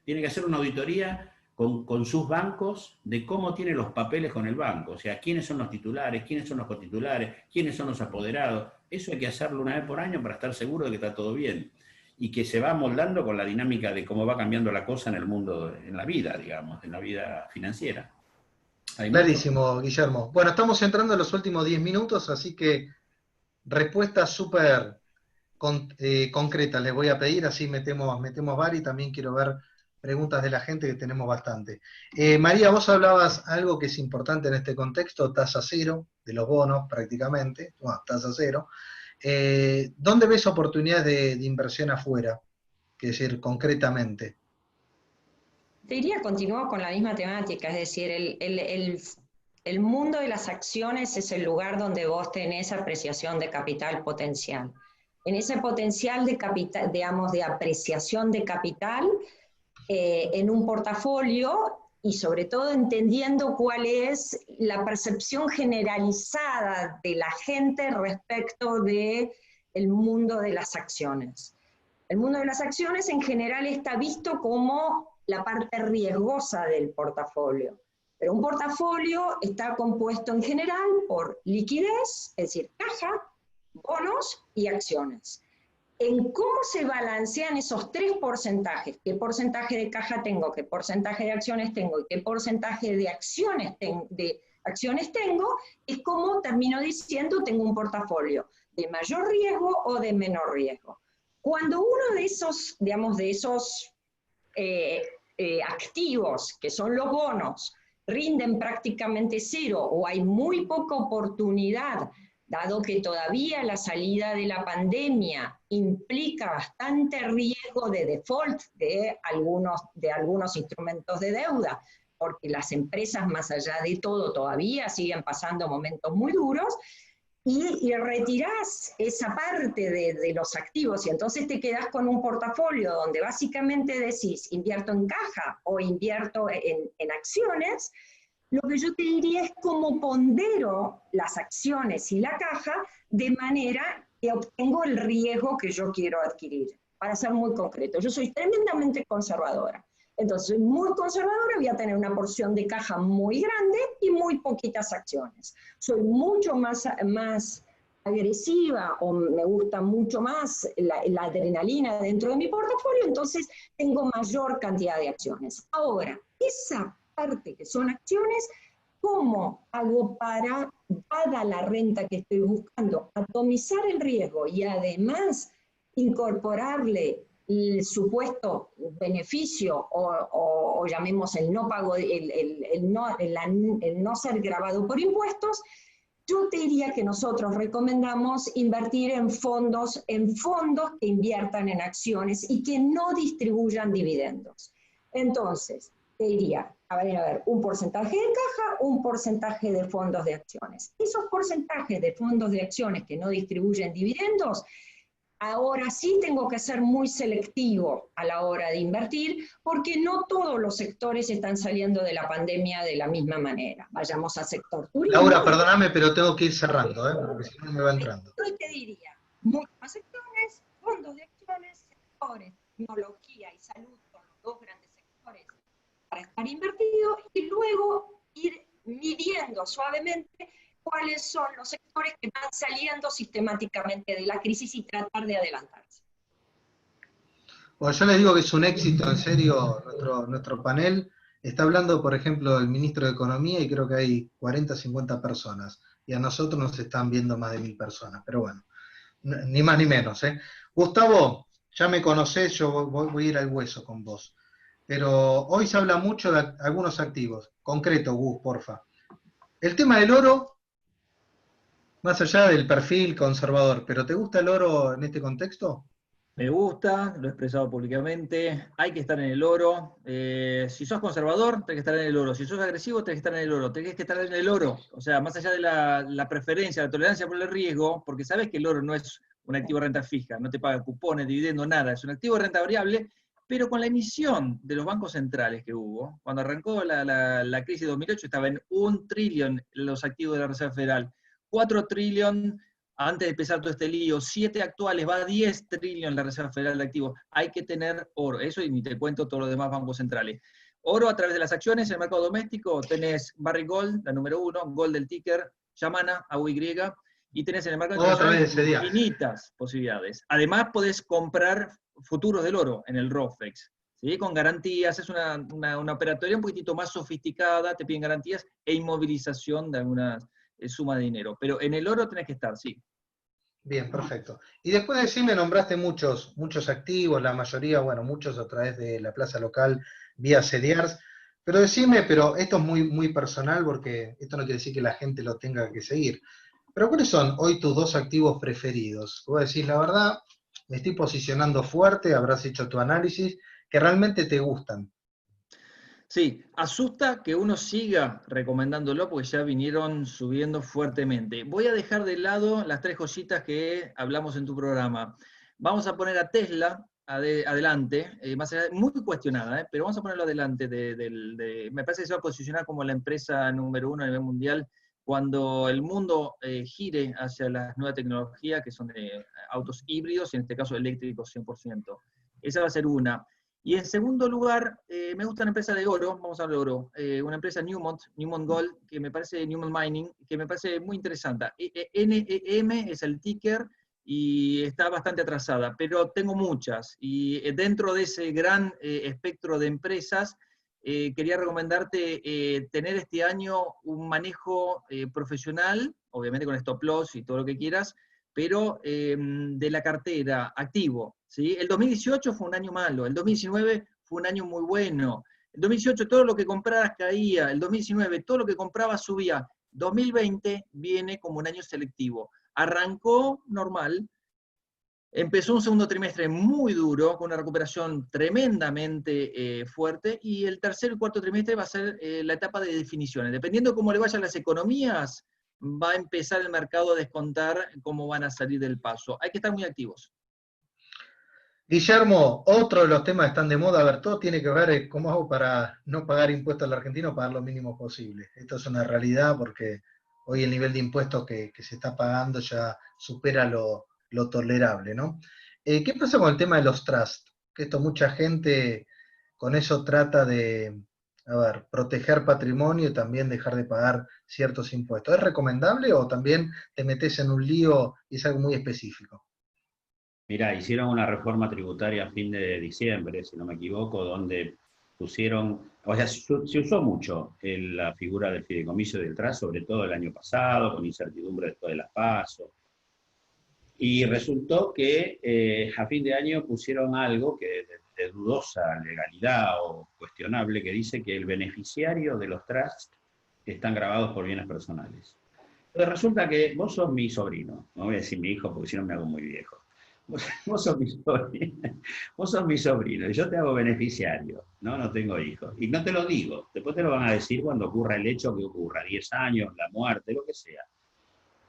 Tiene que hacer una auditoría con sus bancos de cómo tiene los papeles con el banco. O sea, quiénes son los titulares, quiénes son los cotitulares, quiénes son los apoderados. Eso hay que hacerlo una vez por año para estar seguro de que está todo bien. Y que se va moldando con la dinámica de cómo va cambiando la cosa en el mundo, en la vida, digamos, en la vida financiera. Clarísimo, Guillermo. Bueno, estamos entrando en los últimos 10 minutos, así que respuestas súper concretas les voy a pedir, así metemos varios, y también quiero ver preguntas de la gente, que tenemos bastante. María, vos hablabas algo que es importante en este contexto, tasa cero, de los bonos prácticamente, tasa cero. ¿Dónde ves oportunidades de inversión afuera? Es decir, concretamente. Te diría, continúo con la misma temática, es decir, el mundo de las acciones es el lugar donde vos tenés apreciación de capital potencial. En ese potencial de capital, digamos, de apreciación de capital, en un portafolio, y sobre todo entendiendo cuál es la percepción generalizada de la gente respecto del mundo de las acciones. El mundo de las acciones en general está visto como la parte riesgosa del portafolio. Pero un portafolio está compuesto en general por liquidez, es decir, caja, bonos y acciones. En cómo se balancean esos tres porcentajes, qué porcentaje de caja tengo, qué porcentaje de acciones tengo y qué porcentaje de acciones tengo, es como termino diciendo tengo un portafolio de mayor riesgo o de menor riesgo. Cuando uno de esos, digamos, de esos activos, que son los bonos, rinden prácticamente cero o hay muy poca oportunidad, dado que todavía la salida de la pandemia implica bastante riesgo de default de algunos instrumentos de deuda, porque las empresas, más allá de todo, todavía siguen pasando momentos muy duros, y retirás esa parte de los activos, y entonces te quedás con un portafolio donde básicamente decís, invierto en caja o invierto en acciones. Lo que yo te diría es cómo pondero las acciones y la caja de manera que obtengo el riesgo que yo quiero adquirir. Para ser muy concreto, yo soy tremendamente conservadora. Entonces, soy muy conservadora, voy a tener una porción de caja muy grande y muy poquitas acciones. Soy mucho más agresiva, o me gusta mucho más la adrenalina dentro de mi portafolio, entonces tengo mayor cantidad de acciones. Ahora, esa parte que son acciones, ¿cómo hago para, dada la renta que estoy buscando, atomizar el riesgo y además incorporarle el supuesto beneficio o llamémos el no pago, el no ser gravado por impuestos? Yo te diría que nosotros recomendamos invertir en fondos que inviertan en acciones y que no distribuyan dividendos. Entonces, te diría, a ver, un porcentaje de caja, un porcentaje de fondos de acciones. Esos porcentajes de fondos de acciones que no distribuyen dividendos, Ahora sí tengo que ser muy selectivo a la hora de invertir, porque no todos los sectores están saliendo de la pandemia de la misma manera. Vayamos al sector turismo. Laura, perdóname, pero tengo que ir cerrando, porque si no me va entrando. Yo te diría, muchos sectores, fondos de acciones, sectores, tecnología y salud son los dos grandes sectores para estar invertido, y luego ir midiendo suavemente cuáles son los sectores que van saliendo sistemáticamente de la crisis y tratar de adelantarse. Bueno, yo les digo que es un éxito, en serio, nuestro panel. Está hablando, por ejemplo, el ministro de Economía y creo que hay 40, 50 personas. Y a nosotros nos están viendo más de 1000 personas. Pero bueno, ni más ni menos, ¿eh? Gustavo, ya me conocés, yo voy a ir al hueso con vos. Pero hoy se habla mucho de algunos activos. Concreto, Gus, porfa. El tema del oro, más allá del perfil conservador, ¿pero te gusta el oro en este contexto? Me gusta, lo he expresado públicamente, hay que estar en el oro. Si sos conservador, tenés que estar en el oro. Si sos agresivo, tenés que estar en el oro. Tenés que estar en el oro. O sea, más allá de la preferencia, la tolerancia por el riesgo, porque sabes que el oro no es un activo de renta fija, no te paga cupones, dividendos, nada. Es un activo de renta variable, pero con la emisión de los bancos centrales que hubo, cuando arrancó la crisis de 2008, estaba en 1 trillón los activos de la Reserva Federal, 4 trillón antes de empezar todo este lío, 7 actuales, va a 10 trillones la Reserva Federal de Activos. Hay que tener oro, eso y ni te cuento todos los demás bancos centrales. Oro a través de las acciones, en el mercado doméstico, tenés Barrick Gold, la número 1, Gold del ticker, Yamana, AUY, y tenés en el mercado internacional infinitas posibilidades. Además podés comprar futuros del oro en el ROFEX, ¿sí? Con garantías, es una operatoria un poquitito más sofisticada, te piden garantías e inmovilización de algunas suma de dinero, pero en el oro tenés que estar, sí. Bien, perfecto. Y después de sí me nombraste muchos activos, la mayoría, bueno, muchos a través de la plaza local, vía CDRs, pero decime, pero esto es muy personal porque esto no quiere decir que la gente lo tenga que seguir, pero ¿cuáles son hoy tus 2 activos preferidos? Vos decís, la verdad, me estoy posicionando fuerte, habrás hecho tu análisis, que realmente te gustan. Sí, asusta que uno siga recomendándolo porque ya vinieron subiendo fuertemente. Voy a dejar de lado las 3 joyitas que hablamos en tu programa. Vamos a poner a Tesla adelante, más allá, muy cuestionada, pero vamos a ponerlo adelante. Me parece que se va a posicionar como la empresa número 1 a nivel mundial cuando el mundo gire hacia las nuevas tecnologías que son de autos híbridos y en este caso eléctricos 100%. Esa va a ser una. Y en segundo lugar, me gusta una empresa de oro, vamos a hablar de oro, una empresa Newmont Gold, que me parece, Newmont Mining, que me parece muy interesante. NEM es el ticker y está bastante atrasada, pero tengo muchas. Y dentro de ese gran espectro de empresas, quería recomendarte tener este año un manejo profesional, obviamente con stop loss y todo lo que quieras, pero de la cartera, activo. ¿Sí? El 2018 fue un año malo, el 2019 fue un año muy bueno. El 2018 todo lo que compraras caía, el 2019 todo lo que comprabas subía. 2020 viene como un año selectivo. Arrancó normal, empezó un segundo trimestre muy duro, con una recuperación tremendamente fuerte, y el tercer y cuarto trimestre va a ser la etapa de definiciones. Dependiendo de cómo le vayan las economías, va a empezar el mercado a descontar cómo van a salir del paso. Hay que estar muy activos. Guillermo, otro de los temas que están de moda, a ver, todo tiene que ver cómo hago para no pagar impuestos al argentino, pagar lo mínimo posible. Esto es una realidad porque hoy el nivel de impuestos que se está pagando ya supera lo tolerable, ¿no? ¿Qué pasa con el tema de los trusts? Que esto mucha gente con eso trata de, a ver, proteger patrimonio y también dejar de pagar ciertos impuestos. ¿Es recomendable o también te metes en un lío y es algo muy específico? Mirá, hicieron una reforma tributaria a fin de diciembre, si no me equivoco, donde pusieron, o sea, se usó mucho la figura del fideicomiso y del trust, sobre todo el año pasado, con incertidumbre después de las PASO. Y resultó que a fin de año pusieron algo que de dudosa legalidad o cuestionable, que dice que el beneficiario de los trusts están grabados por bienes personales. Pero resulta que vos sos mi sobrino, no voy a decir mi hijo porque si no me hago muy viejo. Vos sos mi sobrino, y yo te hago beneficiario, no tengo hijos. Y no te lo digo, después te lo van a decir cuando ocurra el hecho que ocurra, 10 años, la muerte, lo que sea.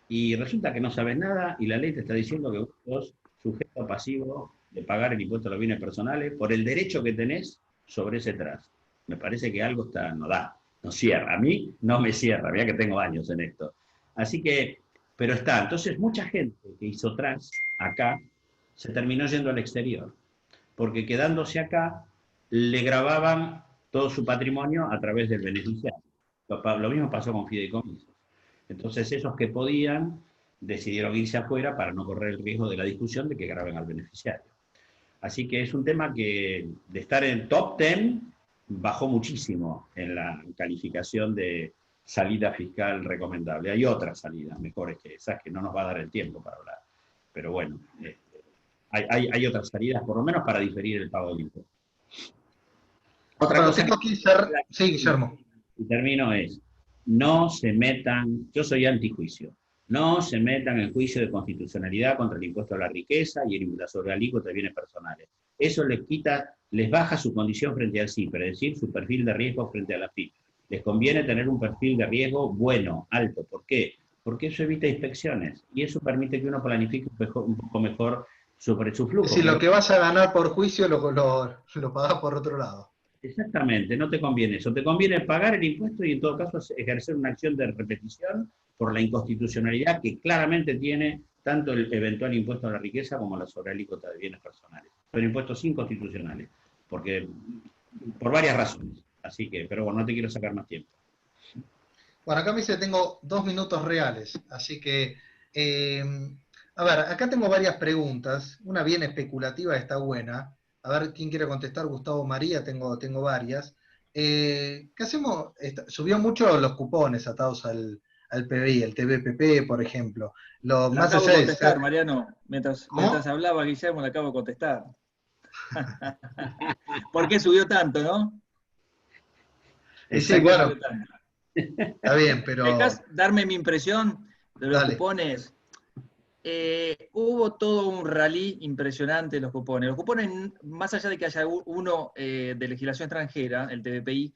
Y resulta que no sabes nada y la ley te está diciendo que vos sos sujeto pasivo de pagar el impuesto a los bienes personales por el derecho que tenés sobre ese trust. Me parece que algo no cierra. A mí no me cierra, mira que tengo años en esto. Así que, pero está. Entonces, mucha gente que hizo trust acá se terminó yendo al exterior, porque quedándose acá le grababan todo su patrimonio a través del beneficiario. Lo mismo pasó con fideicomisos. Entonces, esos que podían decidieron irse afuera para no correr el riesgo de la discusión de que graben al beneficiario. Así que es un tema que, de estar en top 10, bajó muchísimo en la calificación de salida fiscal recomendable. Hay otras salidas mejores que esas que no nos va a dar el tiempo para hablar. Pero bueno, hay otras salidas, por lo menos para diferir el pago del impuesto. Otra cosa tengo que cerrar. Sí, Guillermo. Y termino es, no se metan, yo soy antijuicio, no se metan en juicio de constitucionalidad contra el impuesto a la riqueza y la sobrealícuota de bienes personales. Eso les baja su condición frente al CIPRE, es decir, su perfil de riesgo frente a la FIP. Les conviene tener un perfil de riesgo bueno, alto. ¿Por qué? Porque eso evita inspecciones y eso permite que uno planifique un poco mejor sobre su flujo. Si lo que vas a ganar por juicio lo pagás por otro lado. Exactamente, no te conviene eso. Te conviene pagar el impuesto y en todo caso ejercer una acción de repetición por la inconstitucionalidad que claramente tiene tanto el eventual impuesto a la riqueza como la sobrealícuota de bienes personales. Son impuestos inconstitucionales, por varias razones. Así que, pero bueno, no te quiero sacar más tiempo. Bueno, acá me dice que tengo 2 minutos reales, así que, a ver, acá tengo varias preguntas, una bien especulativa está buena, a ver quién quiere contestar, Gustavo, María, tengo varias. ¿Qué hacemos? Subió mucho los cupones atados al PBI, el TBPP, por ejemplo. Lo acabo de contestar, Mariano, mientras hablaba Guillermo, le acabo de contestar. ¿Por qué subió tanto, no? Sí, bueno, está bien, pero... ¿Dejás darme mi impresión de los cupones? Hubo todo un rally impresionante en los cupones. Los cupones, más allá de que haya uno de legislación extranjera, el TBPI,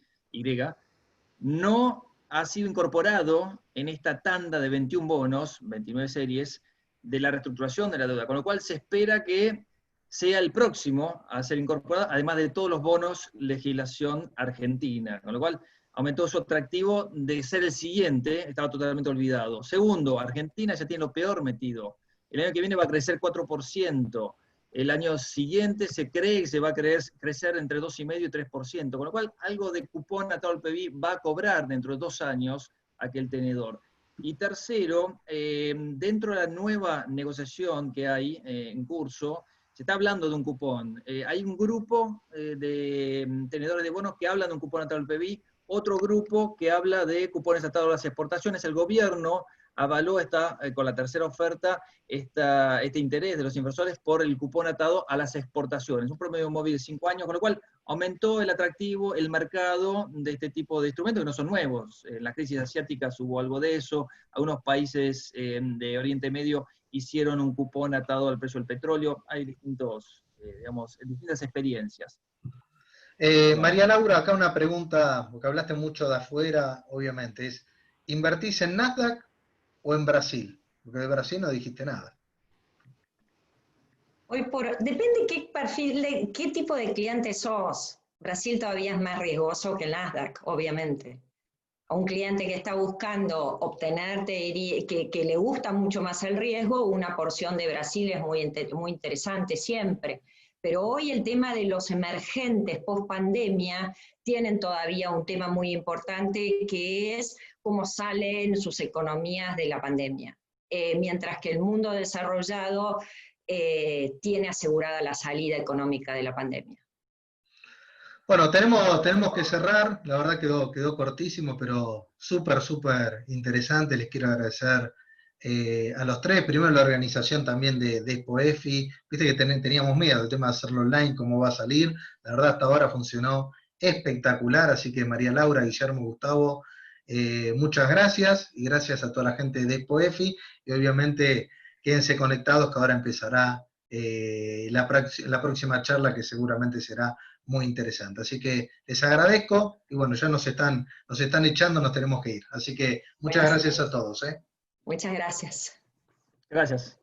no ha sido incorporado en esta tanda de 21 bonos, 29 series, de la reestructuración de la deuda, con lo cual se espera que sea el próximo a ser incorporado, además de todos los bonos legislación argentina, con lo cual aumentó su atractivo de ser el siguiente, estaba totalmente olvidado. Segundo, Argentina ya tiene lo peor metido. El año que viene va a crecer 4%. El año siguiente se cree que se va a crecer entre 2,5% y 3%, con lo cual algo de cupón atado al PBI va a cobrar dentro de 2 años aquel tenedor. Y tercero, dentro de la nueva negociación que hay en curso, se está hablando de un cupón. Hay un grupo de tenedores de bonos que hablan de un cupón atado al PBI, otro grupo que habla de cupones atados a las exportaciones. El gobierno avaló con la tercera oferta este interés de los inversores por el cupón atado a las exportaciones. Un promedio móvil de 5 años, con lo cual aumentó el atractivo, el mercado de este tipo de instrumentos que no son nuevos. En la crisis asiática hubo algo de eso, algunos países de Oriente Medio hicieron un cupón atado al precio del petróleo. Hay distintas experiencias. María Laura, acá una pregunta, porque hablaste mucho de afuera, obviamente, es, ¿invertís en Nasdaq o en Brasil? Porque de Brasil no dijiste nada. Depende qué perfil, qué tipo de cliente sos. Brasil todavía es más riesgoso que el Nasdaq, obviamente. A un cliente que está buscando obtener, que le gusta mucho más el riesgo, una porción de Brasil es muy interesante siempre. Pero hoy el tema de los emergentes post-pandemia tienen todavía un tema muy importante que es cómo salen sus economías de la pandemia. Mientras que el mundo desarrollado tiene asegurada la salida económica de la pandemia. Bueno, tenemos que cerrar, la verdad quedó cortísimo, pero súper interesante. Les quiero agradecer a los tres, primero la organización también de ExpoEFI, viste que teníamos miedo, el tema de hacerlo online, cómo va a salir, la verdad hasta ahora funcionó espectacular, así que María Laura, Guillermo, Gustavo, muchas gracias, y gracias a toda la gente de ExpoEFI, y obviamente quédense conectados que ahora empezará la próxima charla que seguramente será muy interesante. Así que les agradezco, y bueno, ya nos están echando, nos tenemos que ir. Así que muchas gracias a todos. Muchas gracias. Gracias.